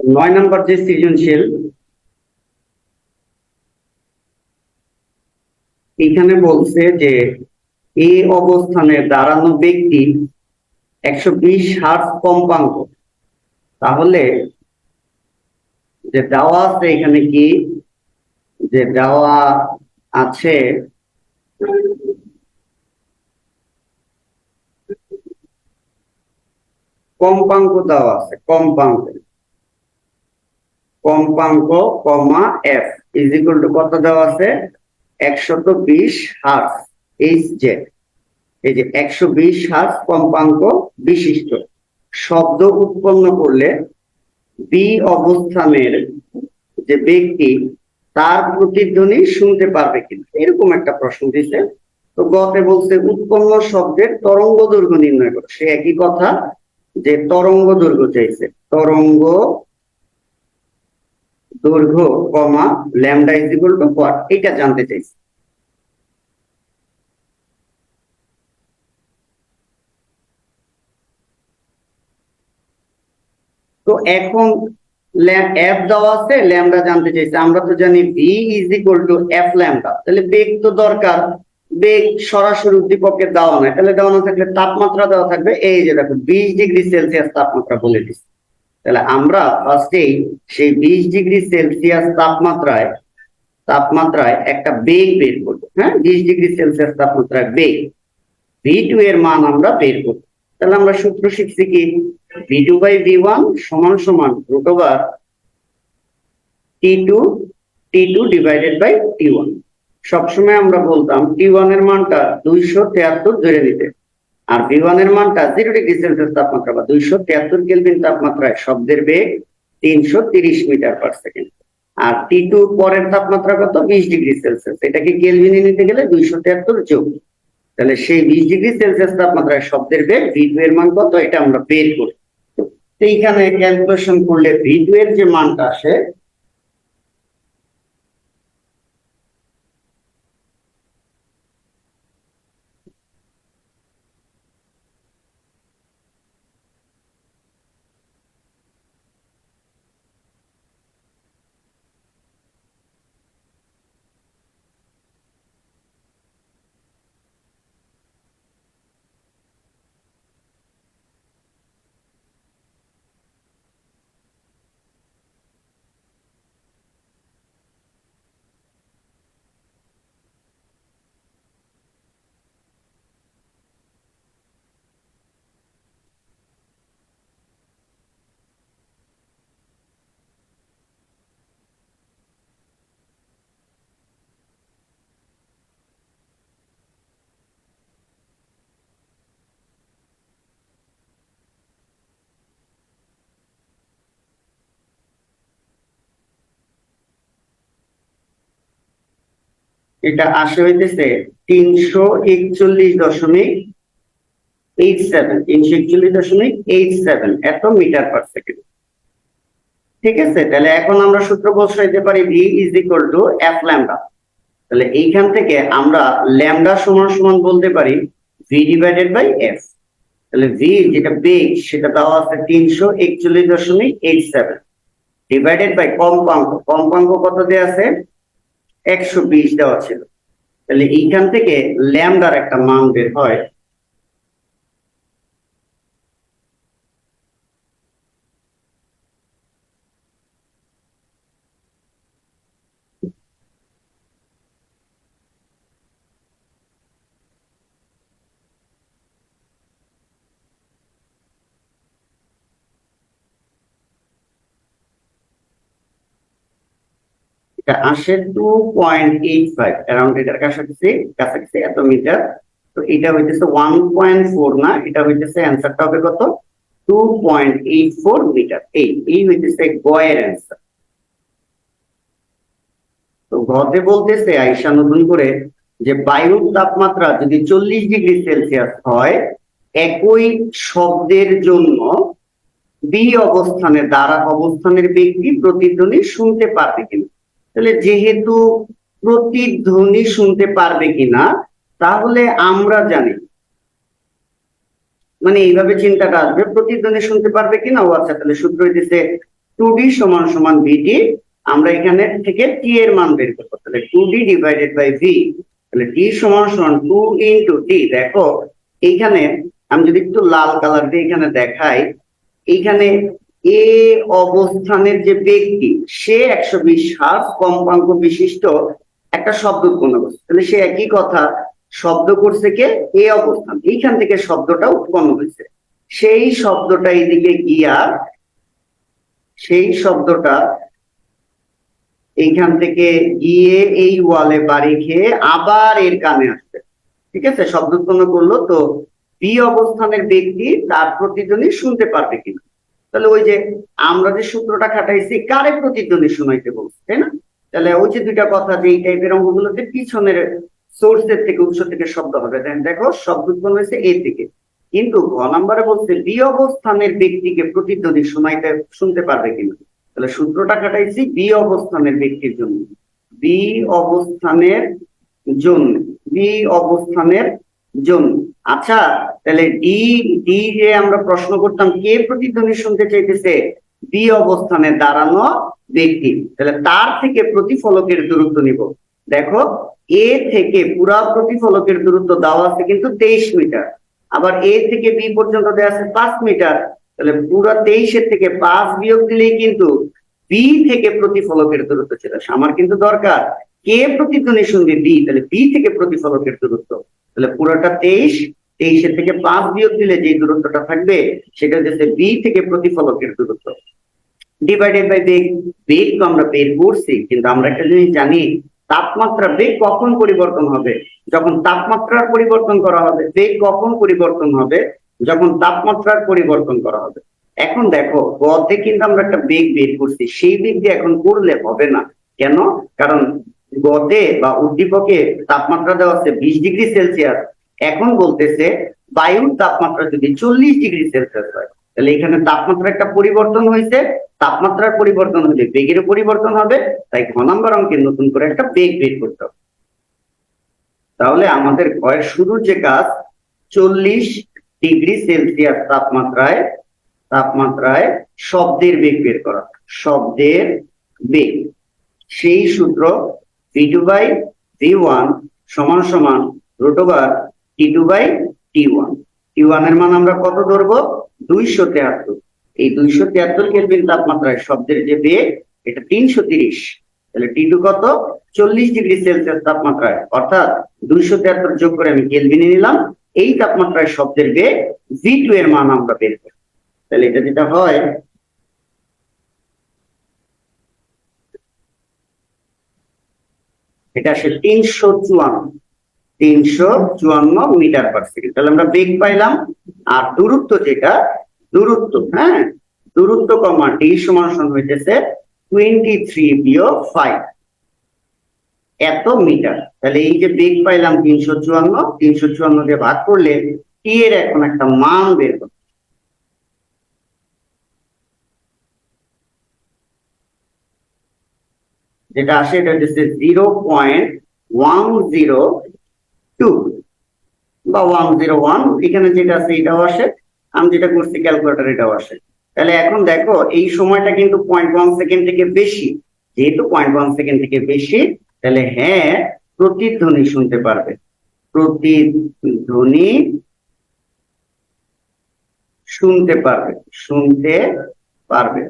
9 নম্বর যে সৃজনশীল, এখানে বলছে যে এই অবস্থানে দাঁড়ানো ব্যক্তি 120 হার্জ কম্পাঙ্ক। তাহলে যে দেওয়া আছে এখানে কি, যে দেওয়া আছে কম্পাঙ্ক, দেওয়া আছে কম্পাঙ্ক কমা এফ ইজ ইকুয়াল টু কত দেওয়া আছে 120 হার্জ এইচ জেড। এই যে 120 হার্জ কম্পাঙ্ক বিশিষ্ট শব্দ উৎপন্ন করলে বি অবস্থানের যে ব্যক্তি তার প্রতিধ্বনি শুনতে পারবে কিনা, এরকম একটা প্রশ্ন দিছে। তো গতে বলছে উৎপন্ন শব্দের তরঙ্গ দৈর্ঘ্য নির্ণয় করো। সে একই কথা, যে তরঙ্গ দৈর্ঘ্য চাইছে, তরঙ্গ দৈর্ঘ্য কমা lambda is equal to what, এটা জানতে চাইছে। তো এখন এফ দেওয়া আছে, ল্যামডা জানতে চাইছে। আমরা তো জানি V is equal two F lambda. তাহলে বেগ তো দরকার, বেগ সরাসরি উদ্দীপকের দেওয়া নাই, তাহলে দেওয়া না থাকলে তাপমাত্রা দেওয়া থাকবে। এই যে দেখো 20 ডিগ্রি সেলসিয়াস তাপমাত্রা বলে দিচ্ছে। তাহলে আমরা ফার্স্টেই সেই 20 ডিগ্রি সেলসিয়াস তাপমাত্রায় একটা বেগ বের করবো। হ্যাঁ, 20 ডিগ্রি সেলসিয়াস তাপমাত্রায় বেগ V2 এর মান আমরা বের করবো। তাহলে আমরা সূত্র শিখছি কি, V2 বাই V1 সমান সমান root over T2 divided by T1। সবসময় আমরা বলতাম T1 এর মানটা 273 ধরে নিতে, আর V1 এর মানটা 0 ডিগ্রি সেলসিয়াস তাপমাত্রা বা 273 কেলভিন তাপমাত্রায় শব্দের বেগ 330 মিটার পার সেকেন্ড। আর T2 পরের তাপমাত্রা কত, 20 ডিগ্রি সেলসিয়াস। এটাকে কেলভিনে নিতে গেলে 273 যোগ, তাহলে সেই 20 ডিগ্রি সেলসিয়াস তাপমাত্রায় শব্দের বেগ V2 এর মান কত, এটা আমরা বের করি। তো এইখানে ক্যালকুলেশন করলে V2 এর যে মানটা আসে, এটা আসে হইতেছে 341.87 এত মিটার পার সেকেন্ড। ঠিক আছে, তাহলে এখন আমরা সূত্র বসাইতে পারি V is equal two F lambda. তাহলে এইখান থেকে আমরা ল্যামডা সমান সমান বলতে পারি V ডিভাইডেড বাই এফ। তাহলে V যেটা বেগ সেটা দেওয়া আছে 341.87 ডিভাইডেড বাই কম্পাঙ্ক কত দেওয়া আছে 120 দেওয়া ছিল। তাহলে এইখান থেকে ল্যামডার একটা মান বের হয় এটা আসে 2.85, অ্যারাউন্ড এটার কাছাকাছি এত মিটার। তো এটা হইতেছে 1.4 না, এটা হইতেছে অ্যান্সারটা হবে কত 2.84 মিটার। এই হইতেছে গয়ের অ্যান্সার। তো ঘতে বলতেছে আইসা নতুন করে যে বায়ুর তাপমাত্রা যদি 40 ডিগ্রি সেলসিয়াস হয়, একই শব্দের জন্য বি অবস্থানের ব্যক্তি প্রতিধ্বনি শুনতে পারবে কিনা। তাহলে যেহেতু প্রতিধ্বনি শুনতে পারবে কিনা, তাহলে আমরা জানি, মানে এইভাবে চিন্তাটা আসবে প্রতিধ্বনি শুনতে পারবে কিনা। ও আচ্ছা, তাহলে সূত্র হইতেছে 2d সমান সমান vd, আমরা এখানে থেকে t এর মান বের করব, তাহলে 2d ডিভাইডেড বাই v, তাহলে d সমান সমান 2 ইনটু d। দেখো এইখানে আমি যদি একটু লাল কালার দিয়ে এখানে দেখাই, এইখানে এ অবস্থানের যে ব্যক্তি সে 120 হার্জ কম্পাঙ্ক বিশিষ্ট একটা শব্দ উৎপন্ন করছে, তাহলে সে একই কথা শব্দ করছে কে এ অবস্থান, এইখান থেকে শব্দটা উৎপন্ন হয়েছে, সেই শব্দটা এইদিকে গিয়া সেই শব্দটা এইখান থেকে গিয়ে এই ওয়ালে বাড়ি খেয়ে আবার এর কানে আসবে, ঠিক আছে, শব্দ উৎপন্ন করলো। তো বি অবস্থানের ব্যক্তি তার প্রতিধ্বনি শুনতে পারবে কিনা, তাহলে ওই যে আমরা যে সূত্রটা খাটাইছি কারে প্রতিধ্বনি শোনাইতে বলছি, তাই না? তাহলে ওই যে দুইটা কথা যে এই টাইপের অঙ্কগুলোতে পিছনের সোর্সের থেকে উৎস থেকে শব্দ হবে, দেখো শব্দ উৎপন্ন হয়েছে এ থেকে, কিন্তু ঘ নাম্বারে বলছে বি অবস্থানের ব্যক্তিকে প্রতিধ্বনি শুনতে পারবে কিনা, তাহলে সূত্রটা কাটাইছি বি অবস্থানের ব্যক্তির জন্য, বি অবস্থানের জন্য, বি অবস্থানের জন্য। আচ্ছা, তাহলে ডি ডি যে আমরা প্রশ্ন করতাম কে প্রতিধ্বনি শুনতে চাইতেছে, বি অবস্থানে দাঁড়ানো ব্যক্তি, তাহলে তার থেকে প্রতিফলকের দূরত্ব নিব। দেখো এ থেকে পুরা প্রতিফলকের দূরত্ব দেওয়া আছে কিন্তু 23 মিটার, আবার এ থেকে বি পর্যন্ত দেওয়া আছে 5 মিটার, তাহলে পুরো 23 থেকে 5 বিয়োগ দিলেই কিন্তু বি থেকে প্রতিফলকের দূরত্ব চলে আসে। আমার কিন্তু দরকার কে প্রতিধ্বনি শুনবে বি, তাহলে বি থেকে প্রতিফলকের দূরত্ব, তাহলে পুরোটা 23 থেকে 5 বিয়োগ দিলে যে দূরত্বটা থাকবে সেটা হচ্ছে বি থেকে প্রতিফলকের দূরত্ব ডিভাইডেড বাই বেগ। বেগ তো আমরা বের করছি, কিন্তু আমরা একটা জিনিস জানি, তাপমাত্রা বেগ কখন পরিবর্তন হবে, যখন তাপমাত্রার পরিবর্তন করা হবে। বেগ কখন পরিবর্তন হবে, যখন তাপমাত্রার পরিবর্তন করা হবে। এখন দেখো গতে কিন্তু আমরা একটা বেগ বের করছি, সেই বেগ দিয়ে এখন করলে হবে না। কেন? কারণ গতে বা উদ্দীপকে তাপমাত্রা দেওয়া আছে 20 ডিগ্রি সেলসিয়াস, এখন বলতেছে বায়ুর তাপমাত্রা যদি 40 ডিগ্রি সেলসিয়াস হয়, তাহলে এখানে তাপমাত্রা একটা পরিবর্তন হয়েছে, তাপমাত্রার পরিবর্তন হলে বেগের পরিবর্তন হবে, তাই ঘ নাম্বার অঙ্কে নতুন করে একটা বেগ বের করতে হবে। তাহলে আমাদের ঘয়ের শুরুর যে কাজ 40 ডিগ্রি সেলসিয়াস তাপমাত্রায় শব্দের বেগ বের করা, শব্দের বেগ। সেই সূত্র v2 বাই v1 সমান সমান √t2 বাই t1। t1 এর মান আমরা কত ধরবো, 273। এই 273 কেলভিন তাপমাত্রায় শব্দের যে বেগ এটা 330, তাহলে t2 কত, 40 ডিগ্রি সেলসিয়াস তাপমাত্রায়, অর্থাৎ 273 যোগ করে আমি কেলভিনে নিলাম, এই তাপমাত্রায় শব্দের বেগ v2 এর মান আমরা বের করি। তাহলে এটা যেটা হয় এটা আসে 354 মিটার পার সেকেন্ড। তাহলে আমরা বেগ পাইলাম, আর দূরত্ব যেটা দূরত্ব কমা ডি সমান হইতেছে 23 বিয়োগ 5 এত মিটার। তাহলে এই যে বেগ পাইলাম 354 দিয়ে ভাগ করলে টি এর এখন একটা মান বের করতে, যেটা আসে এটা হচ্ছে 0.102 বা 101, এখানে যেটা আছে এটাও আসে, আমি যেটা করছি ক্যালকুলেটর এটাও আসে। তাহলে এখন দেখো এই সময়টা কিন্তু 0.1 সেকেন্ড থেকে বেশি, যেহেতু 0.1 সেকেন্ড থেকে বেশি, তাহলে হ্যাঁ প্রতিধ্বনি শুনতে পারবে, প্রতিধ্বনি শুনতে পারবে।